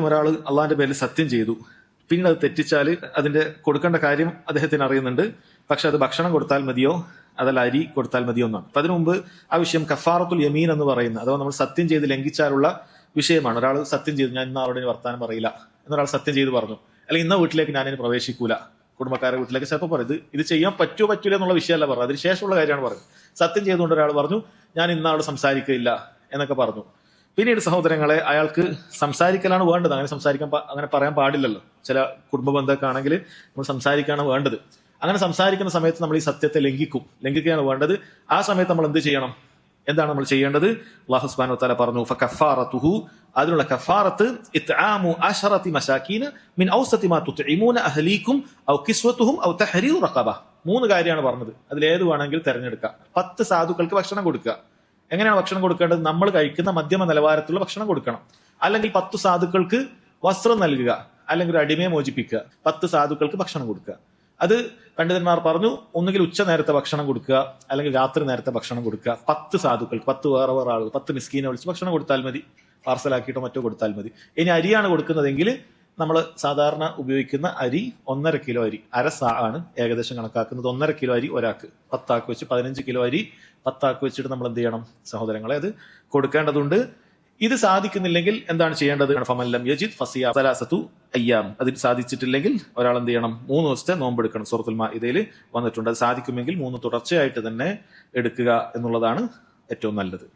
ഒരാൾ അള്ളാഹിന്റെ പേരിൽ സത്യം ചെയ്തു, പിന്നീട് അത് തെറ്റിച്ചാൽ അതിന്റെ കൊടുക്കേണ്ട കാര്യം അദ്ദേഹത്തിന് അറിയുന്നുണ്ട്. പക്ഷെ അത് ഭക്ഷണം കൊടുത്താൽ മതിയോ അതല്ല അരി കൊടുത്താൽ മതിയോ എന്നാണ്. അപ്പൊ അതിനു മുമ്പ് ആ വിഷയം കഫാറത്തുൽ യമീൻ എന്ന് പറയുന്ന, അഥവാ നമ്മൾ സത്യം ചെയ്ത് ലംഘിച്ചാലുള്ള വിഷയമാണ്. ഒരാൾ സത്യം ചെയ്തു, ഞാൻ ഇന്ന ആളോട് വർത്താനം പറയില്ല എന്നൊരാൾ സത്യം ചെയ്ത് പറഞ്ഞു, അല്ലെങ്കിൽ ഇന്ന വീട്ടിലേക്ക് ഞാനിനി പ്രവേശിക്കൂല, കുടുംബക്കാരെ വീട്ടിലേക്ക് ചിലപ്പോൾ പറയുന്നത് ഇത് ചെയ്യാൻ പറ്റുമോ പറ്റൂല എന്നുള്ള വിഷയമല്ല പറഞ്ഞത്, അതിന് ശേഷമുള്ള കാര്യമാണ് പറഞ്ഞത്. സത്യം ചെയ്തുകൊണ്ട് ഒരാൾ പറഞ്ഞു ഞാൻ ഇന്ന ആളോട് സംസാരിക്കില്ല എന്നൊക്കെ പറഞ്ഞു. പിന്നീട് സഹോദരങ്ങളെ, അയാൾക്ക് സംസാരിക്കലാണ് വേണ്ടത്, അങ്ങനെ പറയാൻ പാടില്ലല്ലോ. ചില കുടുംബ ബന്ധമൊക്കെ ആണെങ്കിൽ നമ്മൾ സംസാരിക്കാണ് വേണ്ടത്. അങ്ങനെ സംസാരിക്കുന്ന സമയത്ത് നമ്മൾ ഈ സത്യത്തെ ലംഘിക്കുകയാണ് വേണ്ടത്. ആ സമയത്ത് നമ്മൾ എന്ത് ചെയ്യണം? എന്താണ് നമ്മൾ ചെയ്യേണ്ടത്? അല്ലാഹു സുബ്ഹാനഹു വ തആല പറഞ്ഞു ഫകഫാറതുഹു, അതിനുള്ള കഫാറത്ത് ഇത്ആമു അശറതി മസാകീന മിൻ ഔസതി മാ തുത്ഇമൂന അഹ്ലീകും ഔ കിസ്വതുഹും ഔ തഹ്രീറു റഖബ. 3 കാര്യമാണ് പറഞ്ഞത്, അതിലേത് വേണമെങ്കിൽ തിരഞ്ഞെടുക്കാം. 10 സാധുക്കൾക്ക് ഭക്ഷണം കൊടുക്കുക. എങ്ങനെയാണ് ഭക്ഷണം കൊടുക്കേണ്ടത്? നമ്മൾ കഴിക്കുന്ന മധ്യമ നിലവാരത്തിലുള്ള ഭക്ഷണം കൊടുക്കണം. അല്ലെങ്കിൽ 10 സാധുക്കൾക്ക് വസ്ത്രം നൽകുക, അല്ലെങ്കിൽ ഒരു അടിമയെ മോചിപ്പിക്കുക. 10 സാധുക്കൾക്ക് ഭക്ഷണം കൊടുക്കുക. അത് പണ്ഡിതന്മാർ പറഞ്ഞു, ഒന്നുകിൽ ഉച്ച നേരത്തെ ഭക്ഷണം കൊടുക്കുക, അല്ലെങ്കിൽ രാത്രി നേരത്തെ ഭക്ഷണം കൊടുക്കുക. 10 സാധുക്കൾക്ക്, 10 വേറെ ആളുകൾ, 10 മിസ്കീനെ വിളിച്ച് ഭക്ഷണം കൊടുത്താൽ മതി, പാർസലാക്കിയിട്ടോ മറ്റോ കൊടുത്താൽ മതി. ഇനി അരിയാണ് കൊടുക്കുന്നതെങ്കിൽ നമ്മൾ സാധാരണ ഉപയോഗിക്കുന്ന അരി 1.5 കിലോ അരി, അര സാ ആണ് ഏകദേശം കണക്കാക്കുന്നത്. 1.5 കിലോ അരി ഒരാൾക്ക് 10 ആക്കി വെച്ച് 15 കിലോ അരി 10 ആക്കി വെച്ചിട്ട് നമ്മൾ എന്ത് ചെയ്യണം സഹോദരങ്ങളെ? അത് കൊടുക്കേണ്ടതുണ്ട്. ഇത് സാധിക്കുന്നില്ലെങ്കിൽ എന്താണ് ചെയ്യേണ്ടത്? ഫമല്ലം യജിദ് ഫസിയാം സലാസതു അയ്യാം. അതിൽ സാധിച്ചിട്ടില്ലെങ്കിൽ ഒരാൾ എന്ത് ചെയ്യണം? 3 ദിവസത്തെ നോമ്പെടുക്കണം. സൂറത്തുൽ മാഇദയിൽ വന്നിട്ടുണ്ട്. അത് സാധിക്കുമെങ്കിൽ 3 തുടർച്ചയായിട്ട് തന്നെ എടുക്കുക എന്നുള്ളതാണ് ഏറ്റവും നല്ലത്.